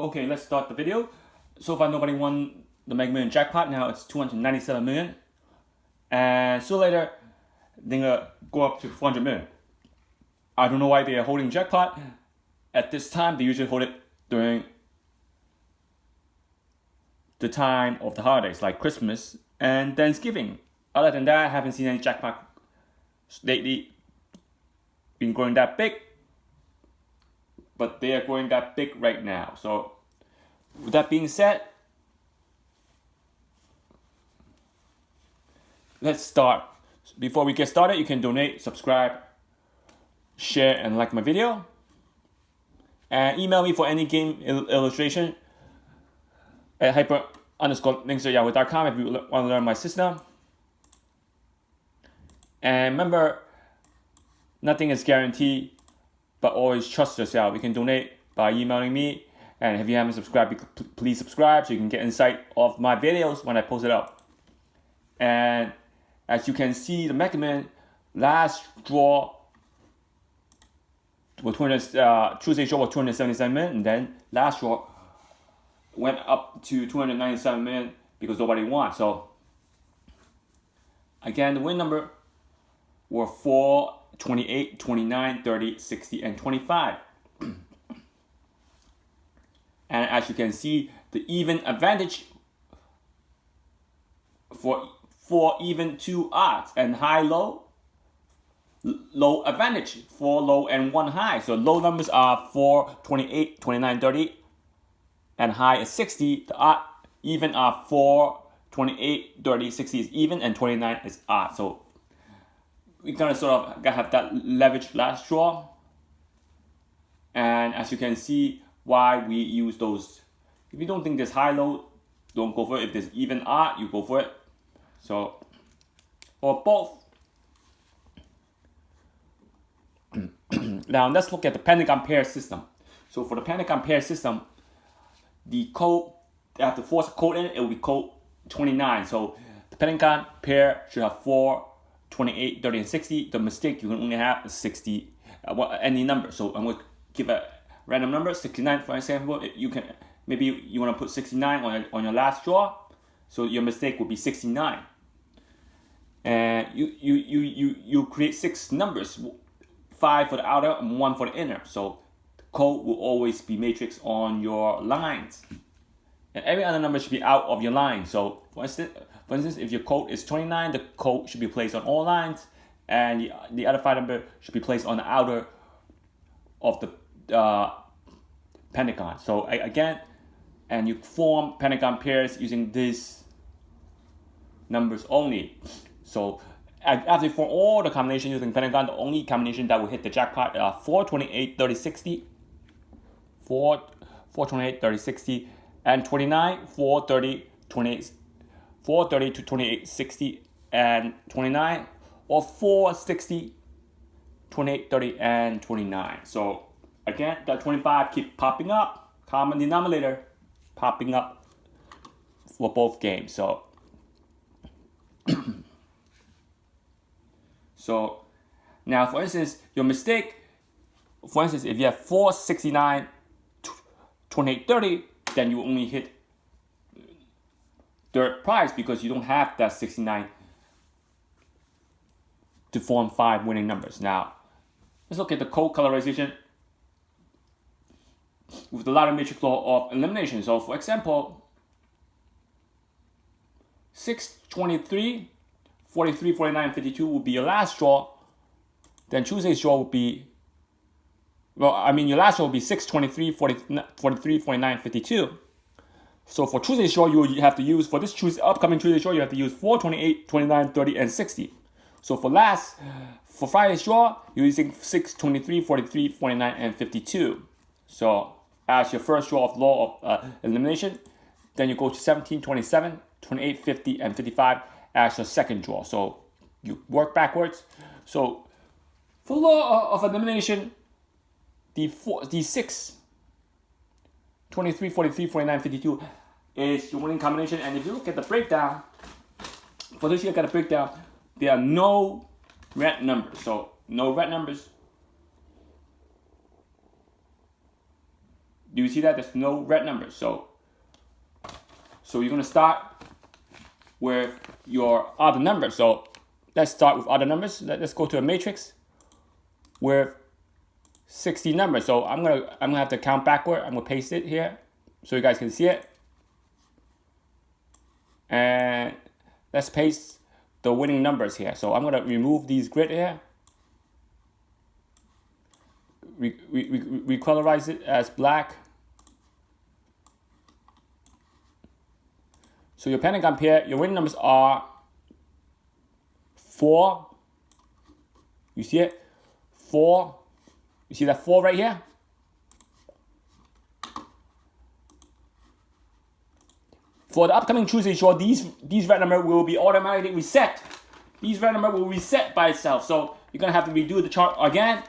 Okay, let's start the video. So far nobody won the Mega Million jackpot. Now it's 297 million. And so later, they're gonna go up to 400 million. I don't know why they are holding jackpot at this time. They usually hold it during the time of the holidays, like Christmas and Thanksgiving. Other than that, I haven't seen any jackpot lately been growing that big. But they are growing that big right now. So with that being said, let's start. Before we get started, you can donate, subscribe, share, and like my video. And email me for any game illustration at hyper_links@yahoo.com if you want to learn my system. And remember, nothing is guaranteed, but always trust yourself. You can donate by emailing me. And if you haven't subscribed, please subscribe so you can get insight of my videos when I post it up. And as you can see, the Mega Man last draw was Tuesday show was 277 million, and then last draw went up to 297 million because nobody won. So again, the win number were 4, 28, 29, 30, 60, and 25. And as you can see, the even advantage for even 2 odds, and high-low, low advantage, 4 low and 1 high. So low numbers are 4, 28, 29, 30, and high is 60. The odd even are 4, 28, 30, 60 is even, and 29 is odd. So we're gonna sort of have that leverage last draw. And as you can see, why we use those. If you don't think there's high-low, don't go for it. If there's even odd, you go for it. So, or both. Now let's look at the Pentagon pair system. So for the Pentagon pair system, the code, after force a code in it, it will be code 29. So the Pentagon pair should have 4, 28, 30, and 60. The mistake you can only have is 60, any number. So I'm going to give a random number, 69 for example. You can, maybe you want to put 69 on your last draw. So your mistake would be 69. And you create 6 numbers, 5 for the outer and 1 for the inner. So the code will always be matrix on your lines. And every other number should be out of your line. So for instance, if your code is 29, the code should be placed on all lines. And the other 5 number should be placed on the outer of the Pentagon. So again, and you form Pentagon pairs using these numbers only. So after you form all the combinations using Pentagon, the only combination that will hit the jackpot are 4, 28, 30, 60, 4, 28, 30, 60, and 29, 4, 30, 28, 4, 30 to 28, 60, and 29, or 4, 60, 28, 30, and 29. So again, that 25 keep popping up, common denominator popping up for both games. So so now, for instance, your mistake, for instance, if you have 4, 69, 28, 30, then you only hit third prize because you don't have that 69 to form 5 winning numbers. Now, let's look at the code colorization with the ladder matrix law of elimination. So for example, 6, 23, 43, 49, 52 will be your last draw. Then Tuesday's draw will be, your last draw will be 6, 23, 43, 49, 52. So for Tuesday's draw, you have to use, for this upcoming Tuesday's draw, you have to use 4, 28, 29, 30, and 60. So for Friday's draw, you're using 6, 23, 43, 49, and 52. So as your first draw of law of elimination, then you go to 17, 27, 28, 50, and 55 as your second draw. So you work backwards. So for law of elimination, the 6, 23, 43, 49, 52 is your winning combination. And if you look at the breakdown, for this you look at the breakdown, there are no red numbers. So no red numbers. Do you see that? There's no red numbers. So you're going to start with your other numbers. So let's start with other numbers. Let's go to a matrix with 60 numbers. So I'm gonna have to count backward. I'm gonna paste it here so you guys can see it. And let's paste the winning numbers here. So I'm gonna remove these grid here. We colorize it as black. So your Pentagon pair, your winning numbers are 4. You see it? 4. You see that 4 right here? For the upcoming Tuesday show, these red numbers will be automatically reset. These red numbers will reset by itself. So you're gonna have to redo the chart again.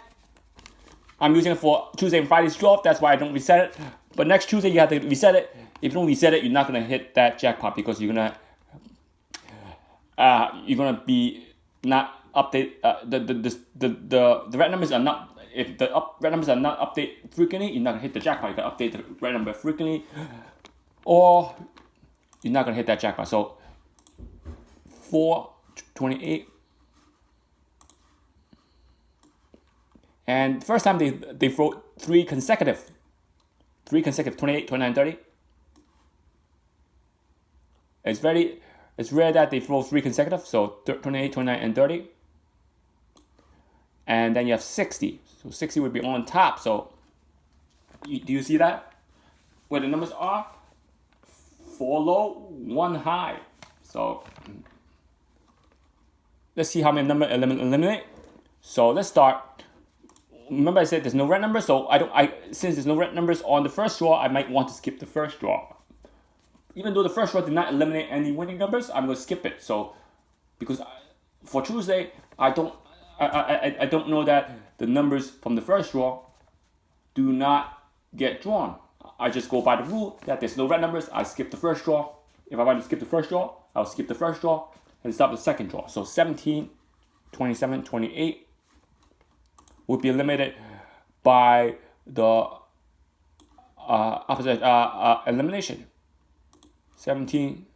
I'm using it for Tuesday and Friday's draw. That's why I don't reset it. But next Tuesday you have to reset it. If you don't reset it, you're not gonna hit that jackpot because you're gonna be not update the red numbers are not. If the red numbers are not updated frequently, you're not gonna hit the jackpot. You gotta update the red number frequently, or you're not gonna hit that jackpot. So 4, 28, and first time they throw 3 consecutive, 28, 29, 30. It's rare that they throw 3 consecutive. So 28, 29, and 30. And then you have 60. So 60 would be on top. So do you see that? Where the numbers are? 4 low, 1 high. So let's see how many numbers eliminate. So let's start. Remember I said there's no red numbers. So since there's no red numbers on the first draw, I might want to skip the first draw. Even though the first draw did not eliminate any winning numbers, I'm going to skip it. So because for Tuesday, I don't know that the numbers from the first draw do not get drawn. I just go by the rule that there's no red numbers. I skip the first draw. If I want to skip the first draw, I'll skip the first draw and stop the second draw. So 17, 27, 28 would be eliminated by the opposite elimination. 17,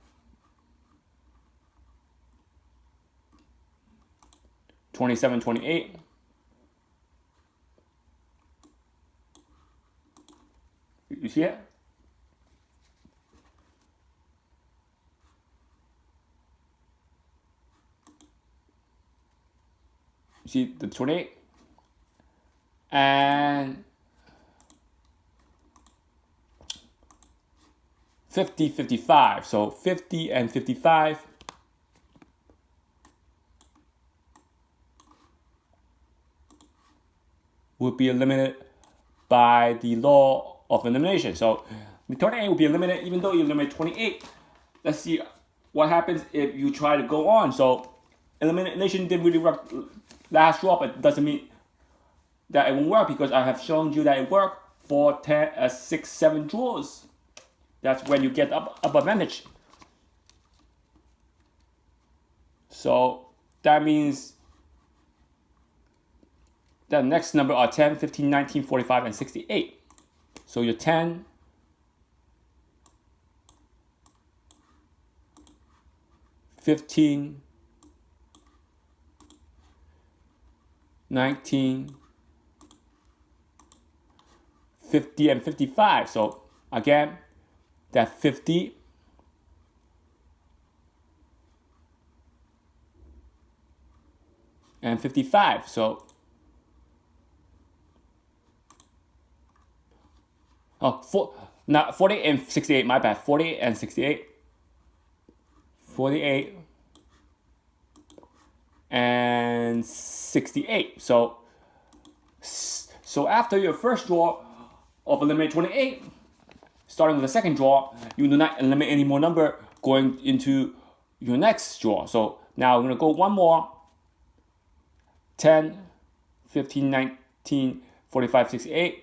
27, 28. You see it? You see the 28? And 50, 55. So 50 and 55 would be eliminated by the law of elimination. So the 28 will be eliminated even though you eliminate 28. Let's see what happens if you try to go on. So elimination didn't really work last draw, but it doesn't mean that it won't work because I have shown you that it worked for 6, 7 draws. That's when you get up advantage. So that means the next number are 10, 15, 19, 45, and 68. So your 10, 15, 19, 50, and 55. So again, that 50 and 55. So 48 and 68, my bad. 48 and 68. 48 and 68. So after your first draw of eliminate 28, starting with the second draw, you do not eliminate any more number going into your next draw. So now we're going to go one more. 10, 15, 19, 45, 68.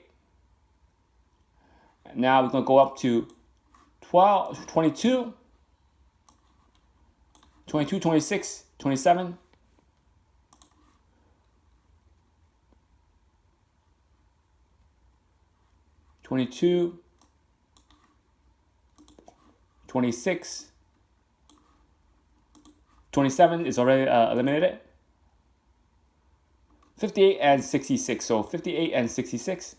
Now we're going to go up to 12, 22, 22, 26, 27, 22, 26, 27 is already eliminated. 58 and 66. So 58 and 66.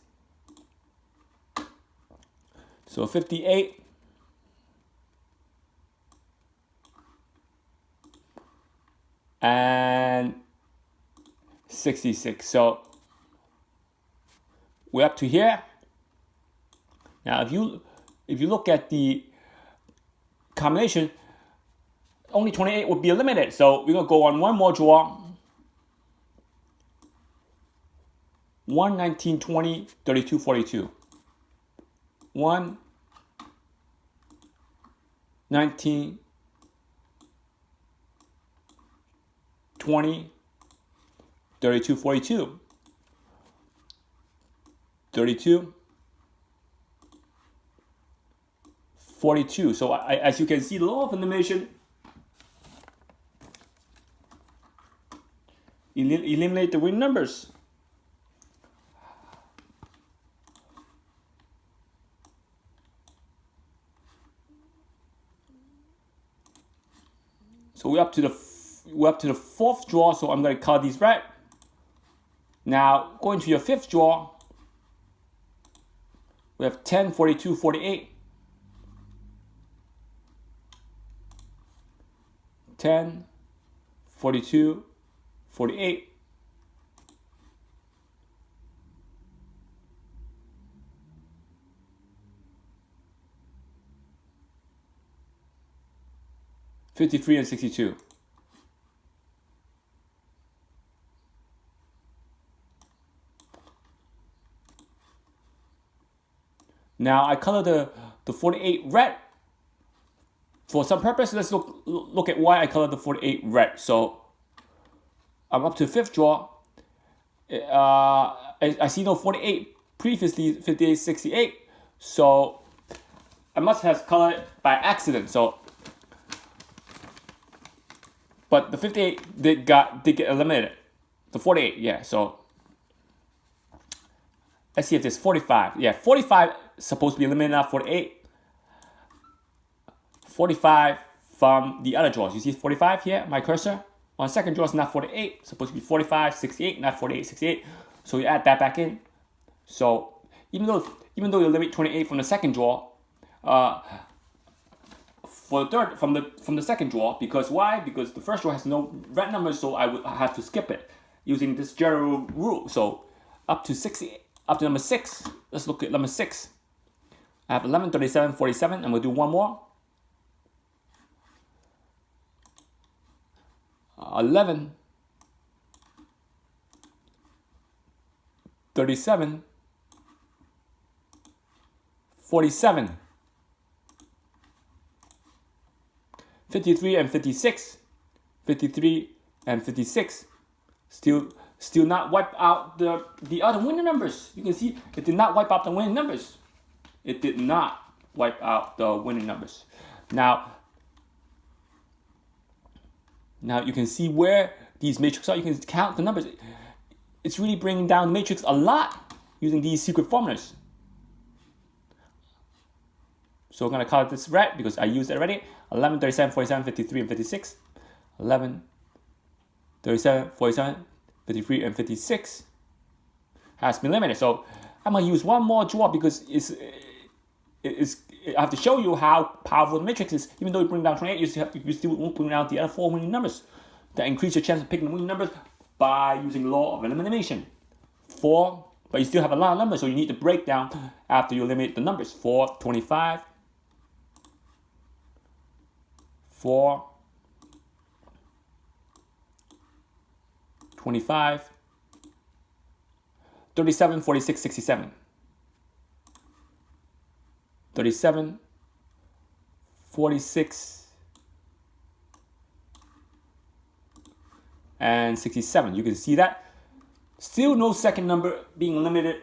So 58 and 66. So we're up to here. Now if you look at the combination, only 28 would be eliminated. So we're gonna go on one more draw. 1, 19, 20, 32, 42. 1, 19, 20, 32, 42. 32, 42. So as you can see, the law of elimination eliminate the win numbers. So we're up to the fourth draw. So I'm going to color these red. Now going to your fifth draw, we have 10, 42, 48. 10, 42, 48. 53 and 62. Now I color the 48 red. For some purpose, let's look at why I colored the 48 red. So I'm up to fifth draw. I see no 48 previously 58, 68. So I must have colored it by accident. So, but the 58 did get eliminated. The 48, yeah. So let's see if there's 45. Yeah, 45 is supposed to be eliminated, not 48. 45 from the other draws. You see 45 here, my cursor? On second draw is not 48. It's supposed to be 45, 68, not 48, 68. So you add that back in. So even though you eliminate 28 from the second draw, for the third from the second draw, because why? Because the first draw has no red numbers, so I would have to skip it using this general rule. So up to number 6. Let's look at number 6. I have 11, 37, 47, and we'll do one more. 11, 37, 47, 53 and 56, 53 and 56, still not wipe out the other winning numbers. You can see it did not wipe out the winning numbers. It did not wipe out the winning numbers. Now you can see where these matrices are. You can count the numbers. It's really bringing down the matrix a lot using these secret formulas. So I'm going to color this red because I used it already. 11, 37, 47, 53, and 56. 11, 37, 47, 53, and 56 has been eliminated. So I'm going to use one more draw because I have to show you how powerful the matrix is. Even though you bring down 28, you still won't bring down the other 4 winning numbers. That increase your chance of picking the winning numbers by using the law of elimination. 4, but you still have a lot of numbers, so you need to break down after you eliminate the numbers. 4, 25, 4, 25, 37, 46, 67. 37, 46, and 67. You can see that. Still no second number being eliminated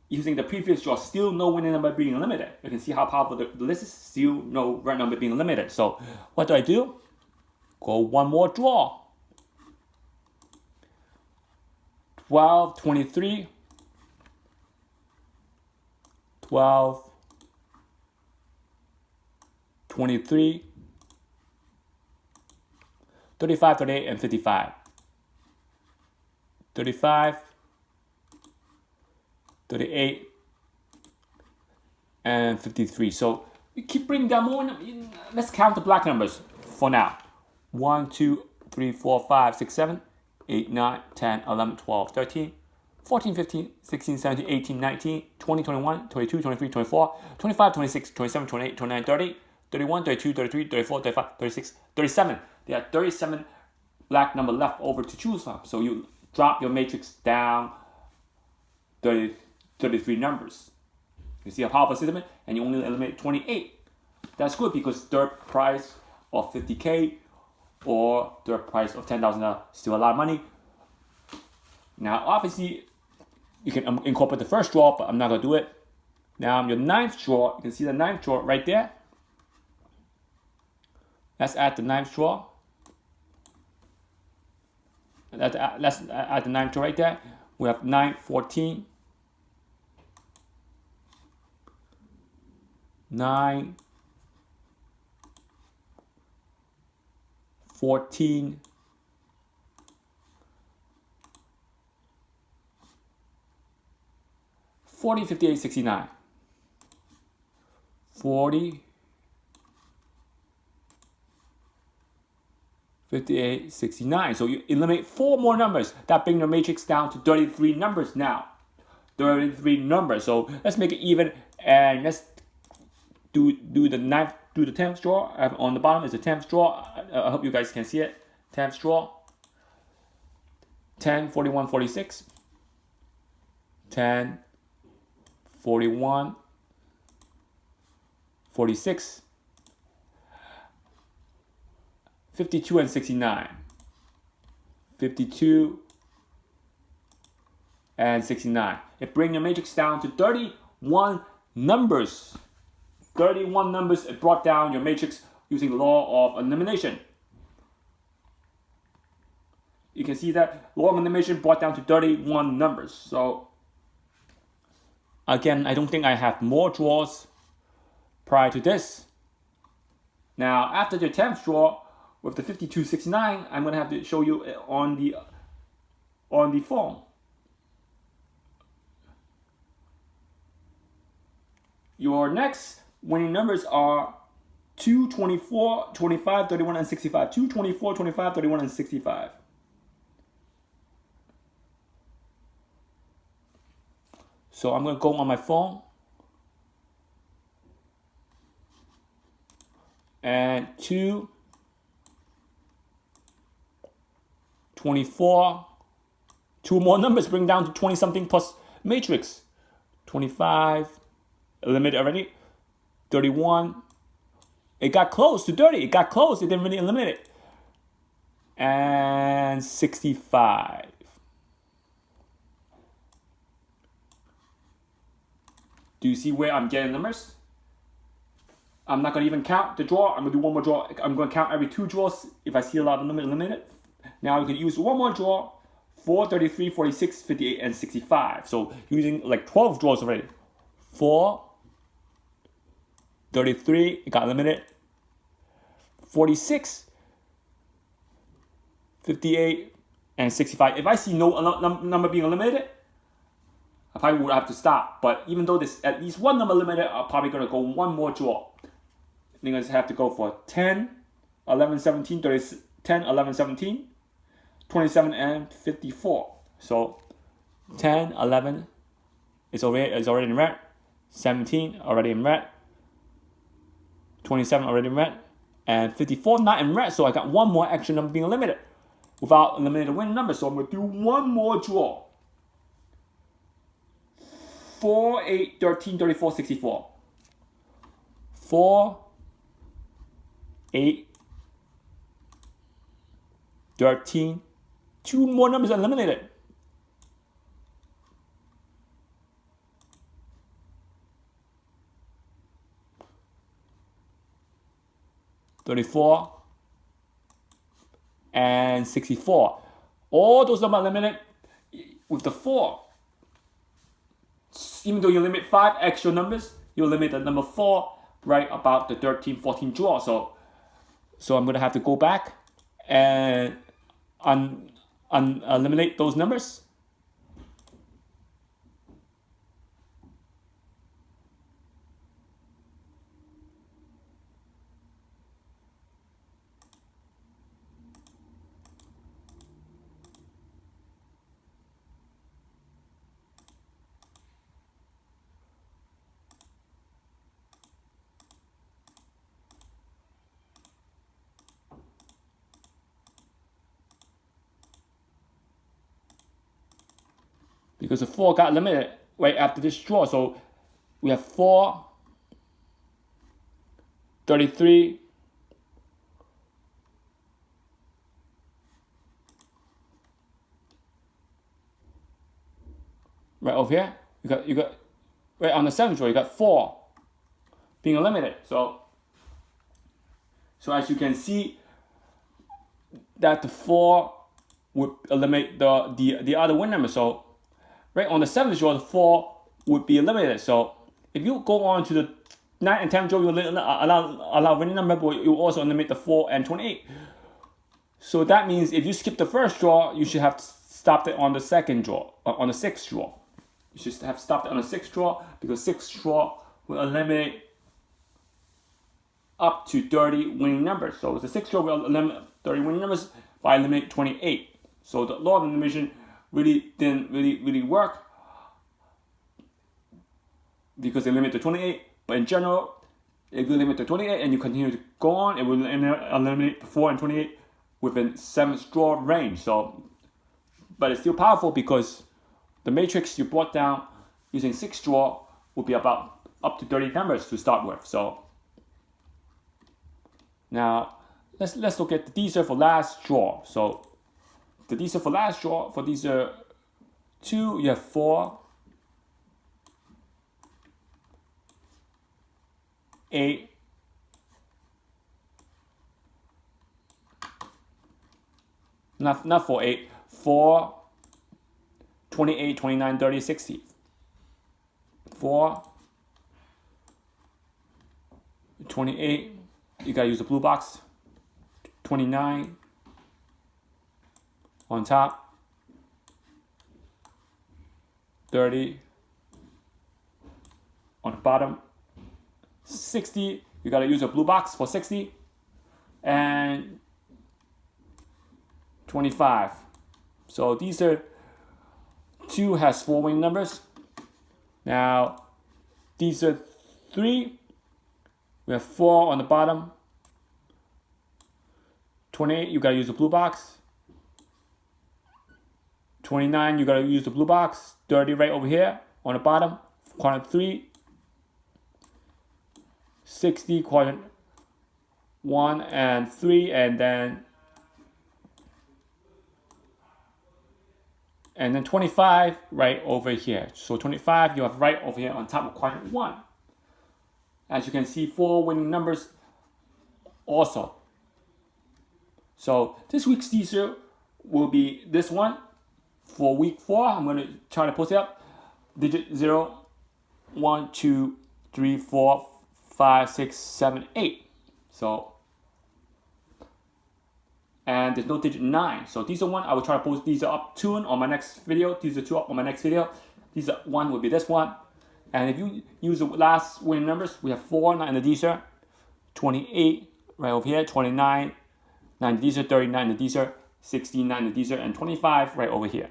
using the previous draw. Still no winning number being eliminated. You can see how powerful the list is. Still no red number being eliminated. So what do? Go one more draw. 12, 23, 12, 23, 35, 38, and 55. 35, 38, and 53. So we keep bringing down more. Let's count the black numbers for now. 1, 2, 3, 4, 5, 6, 7, 8, 9, 10, 11, 12, 13, 14, 15, 16, 17, 18, 19, 20, 21, 22, 23, 24, 25, 26, 27, 28, 29, 30, 31, 32, 33, 34, 35, 36, 37. There are 37 black number left over to choose from. So you drop your matrix down 33 numbers. You see how powerful system is? And you only eliminate 28. That's good because third price of 50K or third price of $10,000 still a lot of money. Now, obviously, you can incorporate the first draw, but I'm not going to do it. Now, your ninth draw, you can see the ninth draw right there. Let's add the ninth draw. Let's add the ninth draw right there. We have 9, 14, 9, 14, 40, 58, 69. 40, 58, 69. So you eliminate 4 more numbers. That brings your matrix down to 33 numbers now. 33 numbers. So let's make it even, and let's do the 10th draw. On the bottom is the 10th draw. I hope you guys can see it. 10th draw. 10, 41, 46. 10, 41, 46. 52 and 69. 52 and 69. It brings your matrix down to 31 numbers. 31 numbers. It brought down your matrix using the law of elimination. You can see that law of elimination brought down to 31 numbers. So again, I don't think I have more draws prior to this. Now, after the 10th draw with the 5269, I'm going to have to show you on the phone. Your next winning numbers are 2, 24, 25, 31, and 65. 2, 24, 25, 31, and 65. So I'm going to go on my phone. And 2, 24, 2 more numbers bring down to 20 something plus matrix. 25, eliminated already. 31, it got close to 30. It got close, it didn't really eliminate it. And 65. Do you see where I'm getting numbers? I'm not going to even count the draw. I'm going to do one more draw. I'm going to count every 2 draws. If I see a lot of numbers eliminated. Now you can use one more draw. 4, 33, 46, 58, and 65. So using like 12 draws already. 4, 33, it got eliminated. 46, 58, and 65. If I see no number being eliminated, I probably would have to stop. But even though there's at least one number eliminated, I'm probably going to go one more draw. You're going to have to go for 10, 11, 17, 30, 10, 11, 17, 27, and 54. So 10, 11 is already in red. 17 already in red. 27 already in red. And 54 not in red. So I got one more extra number being eliminated without eliminating the winning number. So I'm going to do one more draw. 4, 8, 13, 34, 64. 4, 8, 13. 2 more numbers eliminated. 34 and 64. All those numbers eliminated with the 4. Even though you limit 5 extra numbers, you limit the number 4 right about the 13, 14 draw. So I'm going to have to go back and eliminate those numbers. Because the 4 got eliminated right after this draw. So we have 4, 33, right over here. You got right on the 7th draw, you got 4 being eliminated. So as you can see, that the 4 would eliminate the other win number. So right on the 7th draw, the 4 would be eliminated. So if you go on to the 9th and 10th draw, you will allow winning number, but you also eliminate the 4 and 28. So that means if you skip the first draw, you should have stopped it on the second draw, on the 6th draw. You should have stopped it on the 6th draw, because 6th draw will eliminate up to 30 winning numbers. So the 6th draw will eliminate 30 winning numbers by eliminating 28. So the law of elimination really didn't really work, because they limit to 28. But in general, if you limit to 28 and you continue to go on, it will eliminate the 4 and 28 within 7th draw range. So, but it's still powerful, because the matrix you brought down using 6th draw will be about up to 30 numbers to start with. So now let's look at the Dster for last draw. So the Dster for last draw, for Dster 2, you have 4, 8, not 4, 8, 4, 28, 29, 30, 60. 4, 28, you gotta use the blue box. 29 on top. 30 on the bottom. 60, you gotta use a blue box for 60. And 25. So these are 2 has 4 winning numbers. Now these are 3. We have 4 on the bottom. 28, you gotta use the blue box. 29, you gotta use the blue box. 30 right over here on the bottom, quadrant 3. 60, quadrant 1 and 3, and then 25 right over here. So 25 you have right over here on top of quadrant 1. As you can see, 4 winning numbers also. So this week's Dster will be this one. For week 4, I'm going to try to post it up. Digit 0, 1, 2, 3, 4, 5, 6, 7, 8. So, and there's no digit 9. So Dster 1, I will try to post Dster up 2 on my next video. Dster 2 up on my next video. Dster 1 will be this one. And if you use the last winning numbers, we have 4, 9 in the Dster, 28 right over here, 29, 9 in the Dster, 39 in the Dster, 69 in the Dster, and 25 right over here.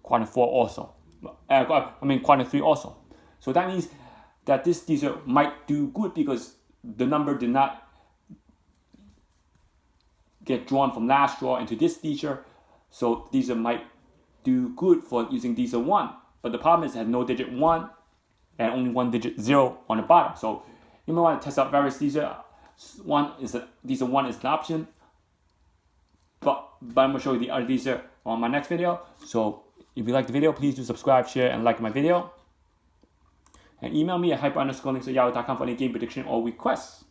Quadrant 4 also. Quadrant 3 also. So that means that this Dster might do good, because the number did not get drawn from last draw into this Dster. So Dster might do good for using Dster 1. But the problem is it has no digit 1 and only 1 digit 0 on the bottom. So you might want to test out various Dster. Dster 1 is an option. But I'm going to show you the other Dster on my next video. So if you like the video, please do subscribe, share, and like my video. And email me at hyper_links@yahoo.com for any game prediction or requests.